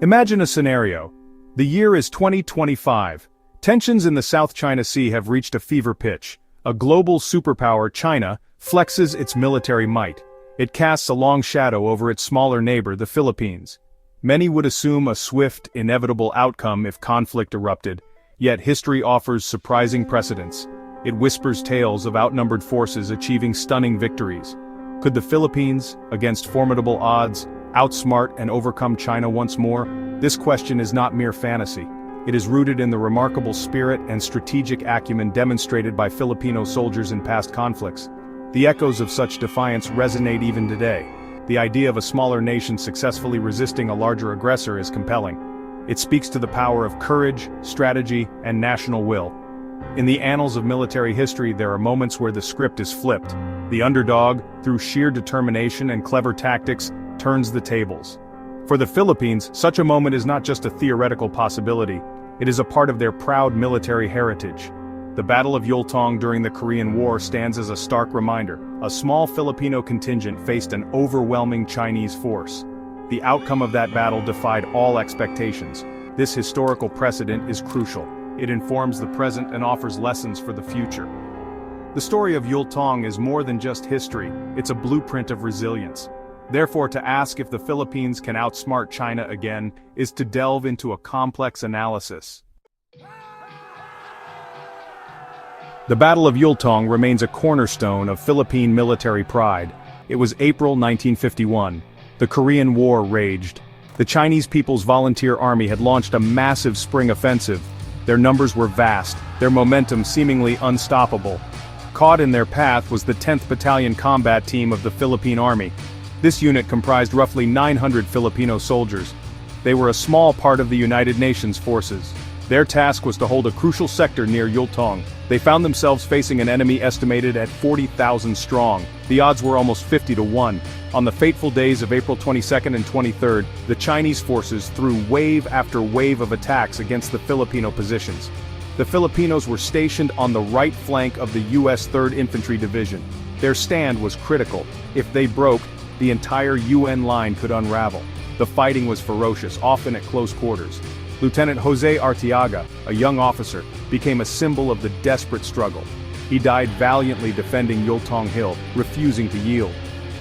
Imagine a scenario. The year is 2025. Tensions in the South China Sea have reached a fever pitch. A global superpower, China, flexes its military might. It casts a long shadow over its smaller neighbor, the Philippines. Many would assume a swift, inevitable outcome if conflict erupted, yet history offers surprising precedents. It whispers tales of outnumbered forces achieving stunning victories. Could the Philippines, against formidable odds, outsmart and overcome China once more? This question is not mere fantasy. It is rooted in the remarkable spirit and strategic acumen demonstrated by Filipino soldiers in past conflicts. The echoes of such defiance resonate even today. The idea of a smaller nation successfully resisting a larger aggressor is compelling. It speaks to the power of courage, strategy, and national will. In the annals of military history, there are moments where the script is flipped. The underdog, through sheer determination and clever tactics, turns the tables. For the Philippines, such a moment is not just a theoretical possibility, it is a part of their proud military heritage. The Battle of Yultong during the Korean War stands as a stark reminder. A small Filipino contingent faced an overwhelming Chinese force. The outcome of that battle defied all expectations. This historical precedent is crucial. It informs the present and offers lessons for the future. The story of Yultong is more than just history, it's a blueprint of resilience. Therefore, to ask if the Philippines can outsmart China again is to delve into a complex analysis. The Battle of Yultong remains a cornerstone of Philippine military pride. It was April 1951. The Korean War raged. The Chinese People's Volunteer Army had launched a massive spring offensive. Their numbers were vast, their momentum seemingly unstoppable. Caught in their path was the 10th Battalion Combat Team of the Philippine Army. This unit comprised roughly 900 Filipino soldiers. They were a small part of the United Nations forces. Their task was to hold a crucial sector near Yultong. They found themselves facing an enemy estimated at 40,000 strong. The odds were almost 50 to 1. On the fateful days of April 22nd and 23rd, the Chinese forces threw wave after wave of attacks against the Filipino positions. The Filipinos were stationed on the right flank of the U.S. 3rd Infantry Division. Their stand was critical. If they broke, the entire UN line could unravel. The fighting was ferocious, often at close quarters. Lieutenant Jose Arteaga, a young officer, became a symbol of the desperate struggle. He died valiantly defending Yultong Hill, refusing to yield.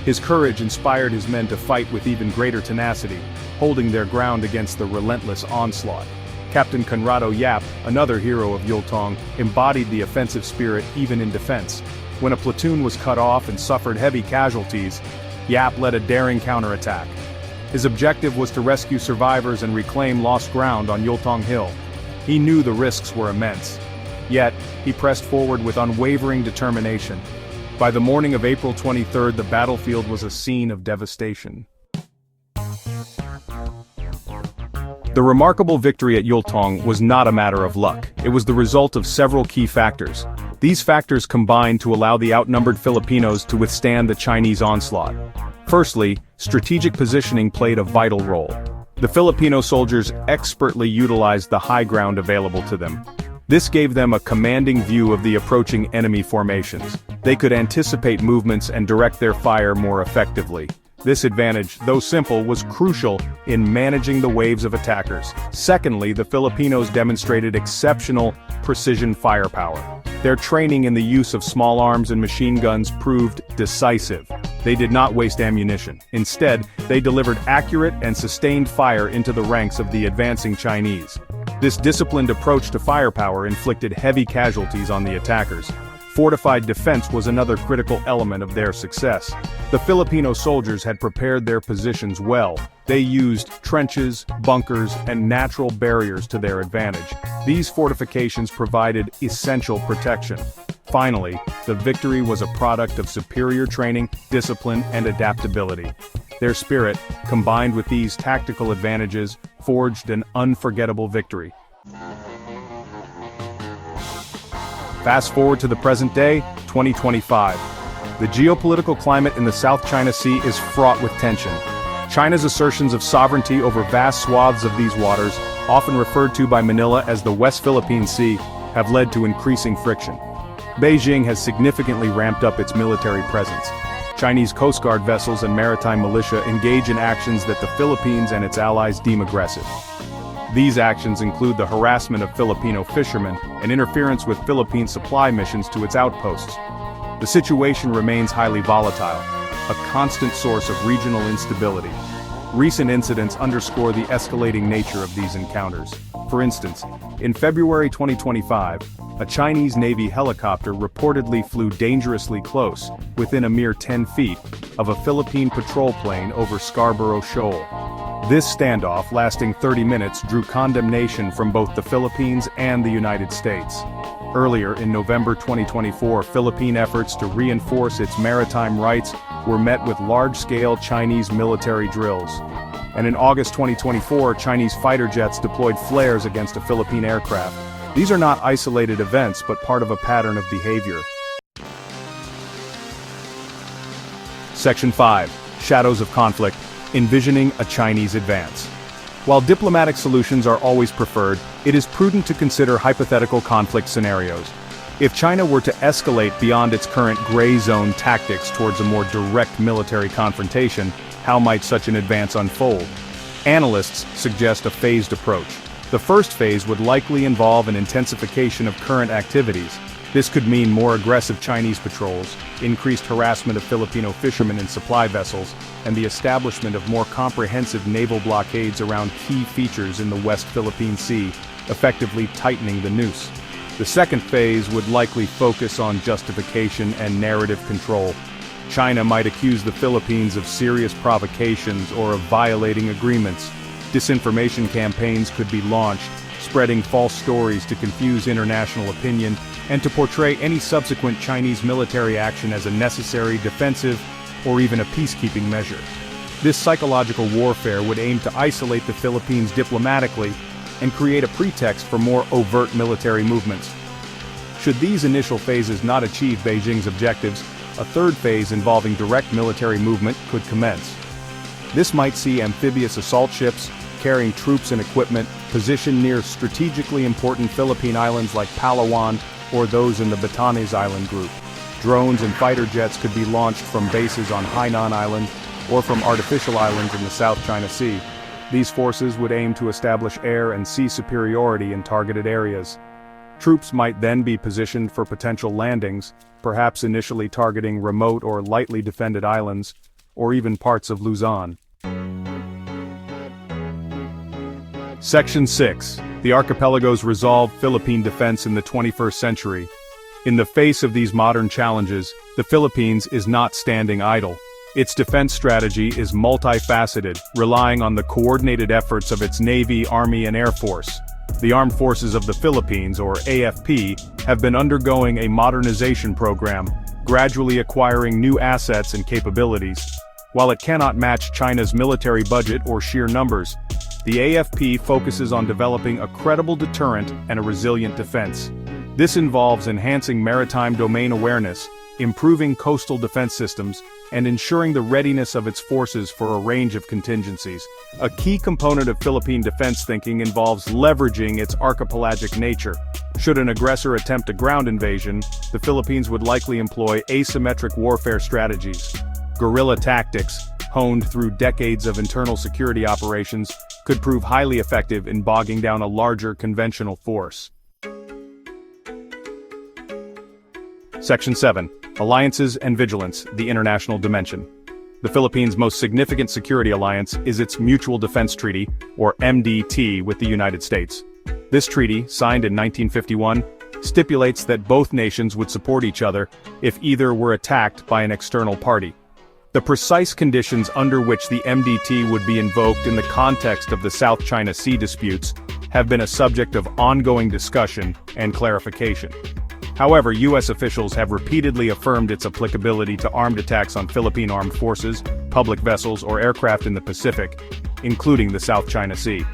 His courage inspired his men to fight with even greater tenacity, holding their ground against the relentless onslaught. Captain Conrado Yap, another hero of Yultong, embodied the offensive spirit even in defense. When a platoon was cut off and suffered heavy casualties, Yap led a daring counterattack. His objective was to rescue survivors and reclaim lost ground on Yultong Hill. He knew the risks were immense. Yet, he pressed forward with unwavering determination. By the morning of April 23rd, the battlefield was a scene of devastation. The remarkable victory at Yultong was not a matter of luck. It was the result of several key factors. These factors combined to allow the outnumbered Filipinos to withstand the Chinese onslaught. Firstly, strategic positioning played a vital role. The Filipino soldiers expertly utilized the high ground available to them. This gave them a commanding view of the approaching enemy formations. They could anticipate movements and direct their fire more effectively. This advantage, though simple, was crucial in managing the waves of attackers. Secondly, the Filipinos demonstrated exceptional precision firepower. Their training in the use of small arms and machine guns proved decisive. They did not waste ammunition. Instead, they delivered accurate and sustained fire into the ranks of the advancing Chinese. This disciplined approach to firepower inflicted heavy casualties on the attackers. Fortified defense was another critical element of their success. The Filipino soldiers had prepared their positions well. They used trenches, bunkers, and natural barriers to their advantage. These fortifications provided essential protection. Finally, the victory was a product of superior training, discipline, and adaptability. Their spirit, combined with these tactical advantages, forged an unforgettable victory. Fast forward to the present day, 2025. The geopolitical climate in the South China Sea is fraught with tension. China's assertions of sovereignty over vast swaths of these waters, often referred to by Manila as the West Philippine Sea, have led to increasing friction. Beijing has significantly ramped up its military presence. Chinese Coast Guard vessels and maritime militia engage in actions that the Philippines and its allies deem aggressive. These actions include the harassment of Filipino fishermen and interference with Philippine supply missions to its outposts. The situation remains highly volatile, a constant source of regional instability. Recent incidents underscore the escalating nature of these encounters. For instance, in February 2025, a Chinese Navy helicopter reportedly flew dangerously close, within a mere 10 feet, of a Philippine patrol plane over Scarborough Shoal. This standoff, lasting 30 minutes, drew condemnation from both the Philippines and the United States. Earlier in November 2024, Philippine efforts to reinforce its maritime rights were met with large-scale Chinese military drills. And in August 2024, Chinese fighter jets deployed flares against a Philippine aircraft. These are not isolated events but part of a pattern of behavior. Section 5. Shadows of Conflict. Envisioning a Chinese Advance. While diplomatic solutions are always preferred, it is prudent to consider hypothetical conflict scenarios. If China were to escalate beyond its current gray zone tactics towards a more direct military confrontation, how might such an advance unfold? Analysts suggest a phased approach. The first phase would likely involve an intensification of current activities. This could mean more aggressive Chinese patrols, increased harassment of Filipino fishermen and supply vessels, and the establishment of more comprehensive naval blockades around key features in the West Philippine Sea, effectively tightening the noose. The second phase would likely focus on justification and narrative control. China might accuse the Philippines of serious provocations or of violating agreements. Disinformation campaigns could be launched, spreading false stories to confuse international opinion and to portray any subsequent Chinese military action as a necessary, defensive, or even a peacekeeping measure. This psychological warfare would aim to isolate the Philippines diplomatically and create a pretext for more overt military movements. Should these initial phases not achieve Beijing's objectives, a third phase involving direct military movement could commence. This might see amphibious assault ships, carrying troops and equipment, positioned near strategically important Philippine islands like Palawan or those in the Batanes Island group. Drones and fighter jets could be launched from bases on Hainan Island or from artificial islands in the South China Sea. These forces would aim to establish air and sea superiority in targeted areas. Troops might then be positioned for potential landings, perhaps initially targeting remote or lightly defended islands, or even parts of Luzon. Section 6. The Archipelago's Resolve Philippine Defense in the 21st Century. In the face of these modern challenges, the Philippines is not standing idle. Its defense strategy is multifaceted, relying on the coordinated efforts of its Navy, Army, and Air Force. The Armed Forces of the Philippines, or AFP, have been undergoing a modernization program, gradually acquiring new assets and capabilities. While it cannot match China's military budget or sheer numbers, the AFP focuses on developing a credible deterrent and a resilient defense. This involves enhancing maritime domain awareness, improving coastal defense systems, and ensuring the readiness of its forces for a range of contingencies. A key component of Philippine defense thinking involves leveraging its archipelagic nature. Should an aggressor attempt a ground invasion, the Philippines would likely employ asymmetric warfare strategies. Guerrilla tactics, honed through decades of internal security operations, could prove highly effective in bogging down a larger conventional force. Section 7. Alliances and Vigilance, the International Dimension. The Philippines' most significant security alliance is its Mutual Defense Treaty, or MDT, with the United States. This treaty, signed in 1951, stipulates that both nations would support each other if either were attacked by an external party. The precise conditions under which the MDT would be invoked in the context of the South China Sea disputes have been a subject of ongoing discussion and clarification. However, U.S. officials have repeatedly affirmed its applicability to armed attacks on Philippine armed forces, public vessels, or aircraft in the Pacific, including the South China Sea.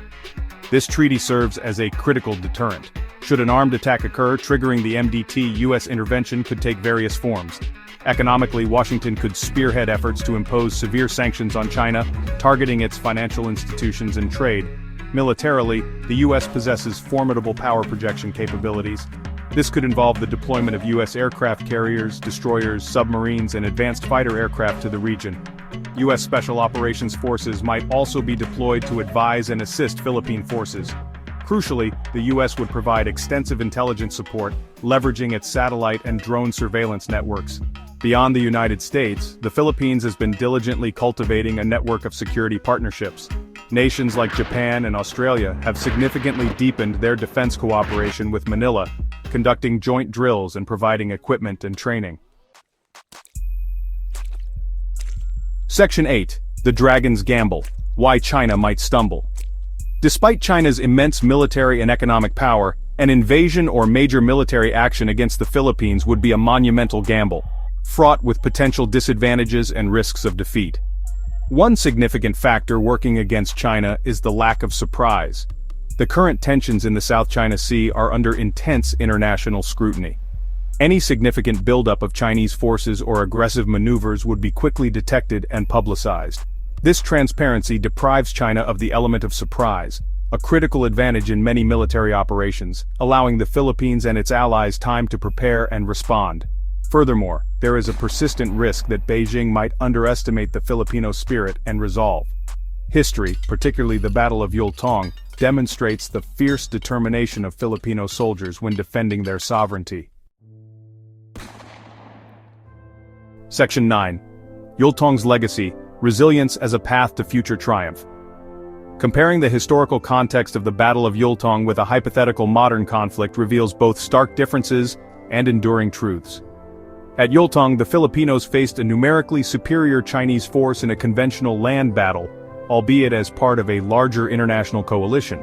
This treaty serves as a critical deterrent. Should an armed attack occur, triggering the MDT, U.S. intervention could take various forms. Economically, Washington could spearhead efforts to impose severe sanctions on China, targeting its financial institutions and trade. Militarily, the U.S. possesses formidable power projection capabilities. This could involve the deployment of U.S. aircraft carriers, destroyers, submarines, and advanced fighter aircraft to the region. U.S. Special Operations Forces might also be deployed to advise and assist Philippine forces. Crucially, the U.S. would provide extensive intelligence support, leveraging its satellite and drone surveillance networks. Beyond the United States, the Philippines has been diligently cultivating a network of security partnerships. Nations like Japan and Australia have significantly deepened their defense cooperation with Manila, conducting joint drills and providing equipment and training. Section 8. The Dragon's Gamble: Why China Might Stumble. Despite China's immense military and economic power, an invasion or major military action against the Philippines would be a monumental gamble, fraught with potential disadvantages and risks of defeat. One significant factor working against China is the lack of surprise. The current tensions in the South China Sea are under intense international scrutiny. Any significant buildup of Chinese forces or aggressive maneuvers would be quickly detected and publicized. This transparency deprives China of the element of surprise, a critical advantage in many military operations, allowing the Philippines and its allies time to prepare and respond. Furthermore, there is a persistent risk that Beijing might underestimate the Filipino spirit and resolve. History, particularly the Battle of Yultong, demonstrates the fierce determination of Filipino soldiers when defending their sovereignty. Section 9. Yultong's Legacy: Resilience as a Path to Future Triumph. Comparing the historical context of the Battle of Yultong with a hypothetical modern conflict reveals both stark differences and enduring truths. At Yultong, the Filipinos faced a numerically superior Chinese force in a conventional land battle, albeit as part of a larger international coalition.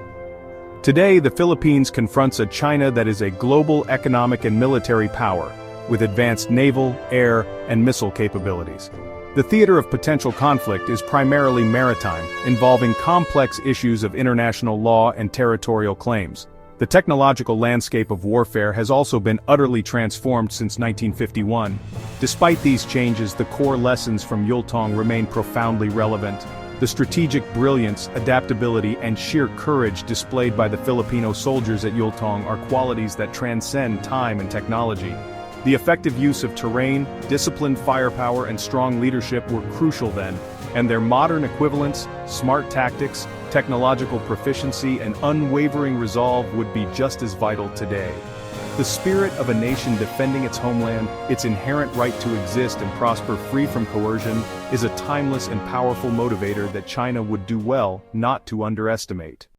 Today, the Philippines confronts a China that is a global economic and military power, with advanced naval, air, and missile capabilities. The theater of potential conflict is primarily maritime, involving complex issues of international law and territorial claims. The technological landscape of warfare has also been utterly transformed since 1951. Despite these changes, the core lessons from Yultong remain profoundly relevant. The strategic brilliance, adaptability, and sheer courage displayed by the Filipino soldiers at Yultong are qualities that transcend time and technology. The effective use of terrain, disciplined firepower, and strong leadership were crucial then, and their modern equivalents, smart tactics, technological proficiency, and unwavering resolve would be just as vital today. The spirit of a nation defending its homeland, its inherent right to exist and prosper free from coercion, is a timeless and powerful motivator that China would do well not to underestimate.